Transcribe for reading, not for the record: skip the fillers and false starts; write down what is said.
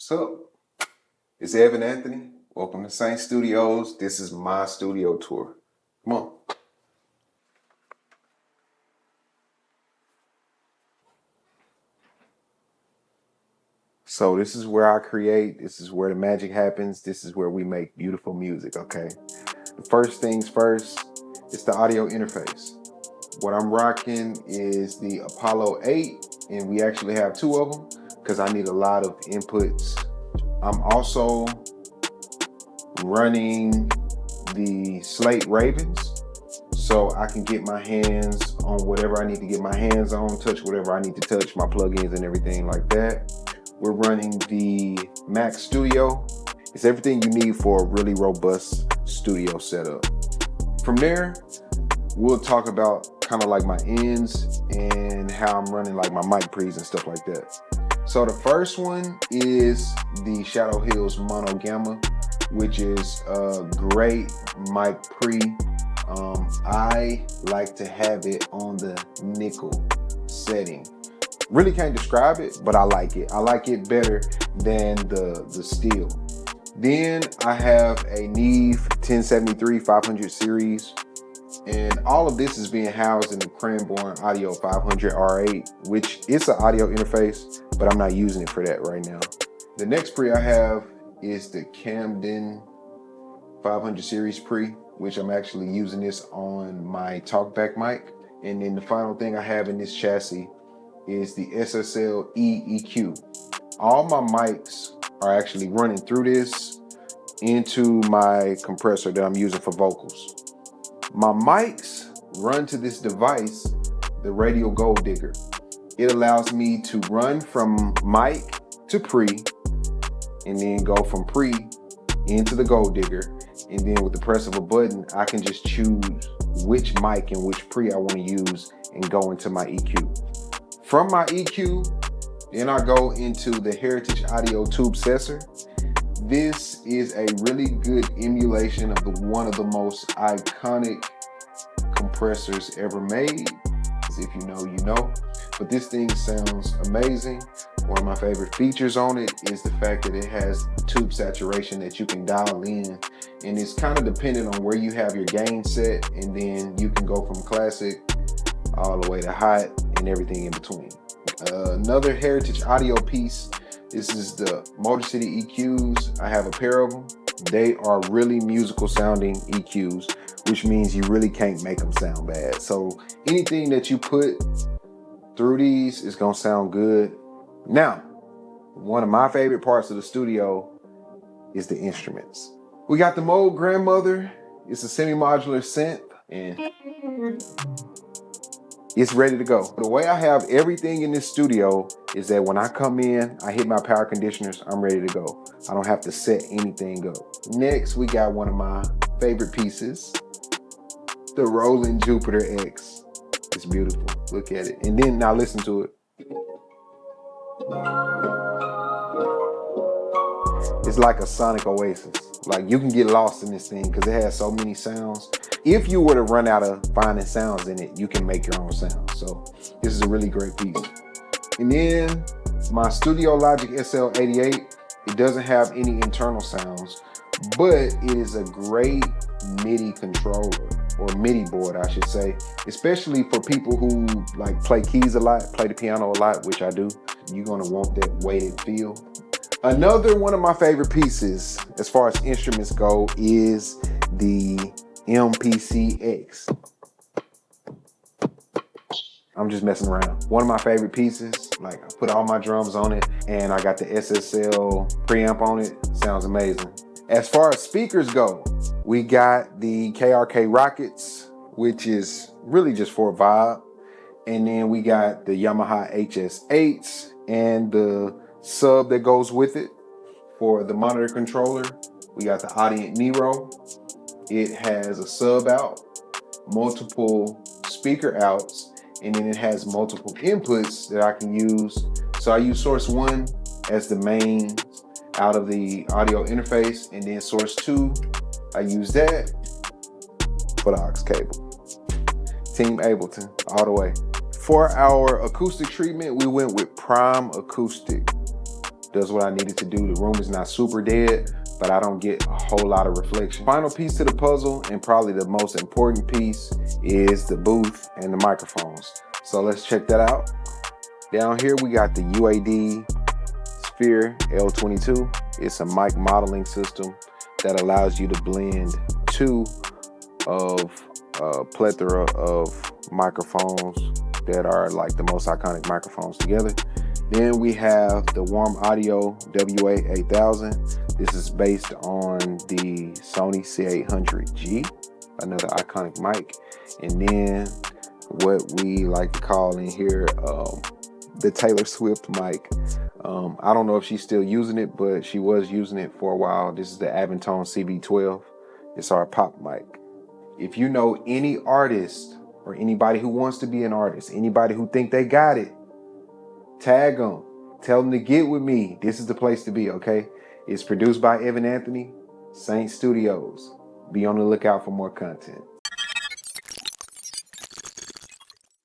What's up? It's Evan Anthony. Welcome to Sainte Studios. This is my studio tour. Come on. So this is where I create. This is where the magic happens. This is where we make beautiful music, okay? The first things first, it's the audio interface. What I'm rocking is the Apollo 8, and we actually have two of them because I need a lot of inputs. I'm also running the Slate Ravens so I can get my hands on whatever I need to get my hands on, touch whatever I need to touch, my plugins and everything like that. We're running the Mac Studio. It's everything you need for a really robust studio setup. From there, we'll talk about kind of like my ends and how I'm running like my mic pre's and stuff like that. So the first one is the Shadow Hills Mono Gamma, which is a great mic pre. I like to have it on the nickel setting. Really can't describe it, but I like it. I like it better than the steel. Then I have a Neve 1073 500 series, and all of this is being housed in the Cranborn Audio 500 R8, which is an audio interface, but I'm not using it for that right now. The next pre I have is the Camden 500 series pre, which I'm actually using this on my talkback mic. And then the final thing I have in this chassis is the SSL EQ. All my mics are actually running through this into my compressor that I'm using for vocals. My mics run to this device, the Radial Gold Digger. It allows me to run from mic to pre, and then go from pre into the Gold Digger. And then with the press of a button, I can just choose which mic and which pre I want to use and go into my EQ. From my EQ, then I go into the Heritage Audio Tube Sensor. This is a really good emulation of one of the most iconic compressors ever made. If you know, you know. But this thing sounds amazing. One of my favorite features on it is the fact that it has tube saturation that you can dial in, and it's kind of dependent on where you have your gain set, and then you can go from classic all the way to hot and everything in between. Another Heritage Audio piece. This is the Motor City EQs. I have a pair of them. They are really musical sounding EQs, which means you really can't make them sound bad. So anything that you put through these is gonna sound good. Now, one of my favorite parts of the studio is the instruments. We got the Mode Grandmother. It's a semi-modular synth, and it's ready to go. The way I have everything in this studio is that when I come in, I hit my power conditioners, I'm ready to go. I don't have to set anything up. Next, we got one of my favorite pieces, the Roland Jupiter X. It's beautiful, look at it. And then now listen to it. It's like a sonic oasis. Like, you can get lost in this thing because it has so many sounds. If you were to run out of finding sounds in it, you can make your own sounds. So this is a really great piece. And then my Studio Logic SL88, it doesn't have any internal sounds, but it is a great MIDI controller, or MIDI board, I should say, especially for people who like play keys a lot, play the piano a lot, which I do. You're gonna want that weighted feel. Another one of my favorite pieces, as far as instruments go, is the MPC-X. I'm just messing around. One of my favorite pieces, like I put all my drums on it, and I got the SSL preamp on it. Sounds amazing. As far as speakers go, we got the KRK Rockets, which is really just for a vibe. And then we got the Yamaha HS8s and the sub that goes with it for the monitor controller. We got the Audient Nero. It has a sub out, multiple speaker outs, and then it has multiple inputs that I can use. So I use source 1 as the main out of the audio interface, and then source 2, I use that for the aux cable. Team Ableton all the way. For our acoustic treatment, we went with Prime Acoustic. does what I needed to do. The room is not super dead, but I don't get a whole lot of reflection. Final piece to the puzzle, and probably the most important piece, is the booth and the microphones. So let's check that out. Down here we got the UAD Sphere L22. It's a mic modeling system that allows you to blend two of a plethora of microphones that are like the most iconic microphones together. Then we have the Warm Audio WA8000. This is based on the Sony C800G, another iconic mic. And then what we like to call in here the Taylor Swift mic. I don't know if she's still using it, but she was using it for a while. This is the Aventone CB12. It's our pop mic. If you know any artist or anybody who wants to be an artist, anybody who think they got it, tag them. Tell them to get with me. This is the place to be, okay? It's produced by Evan Anthony, Sainte Studios. Be on the lookout for more content.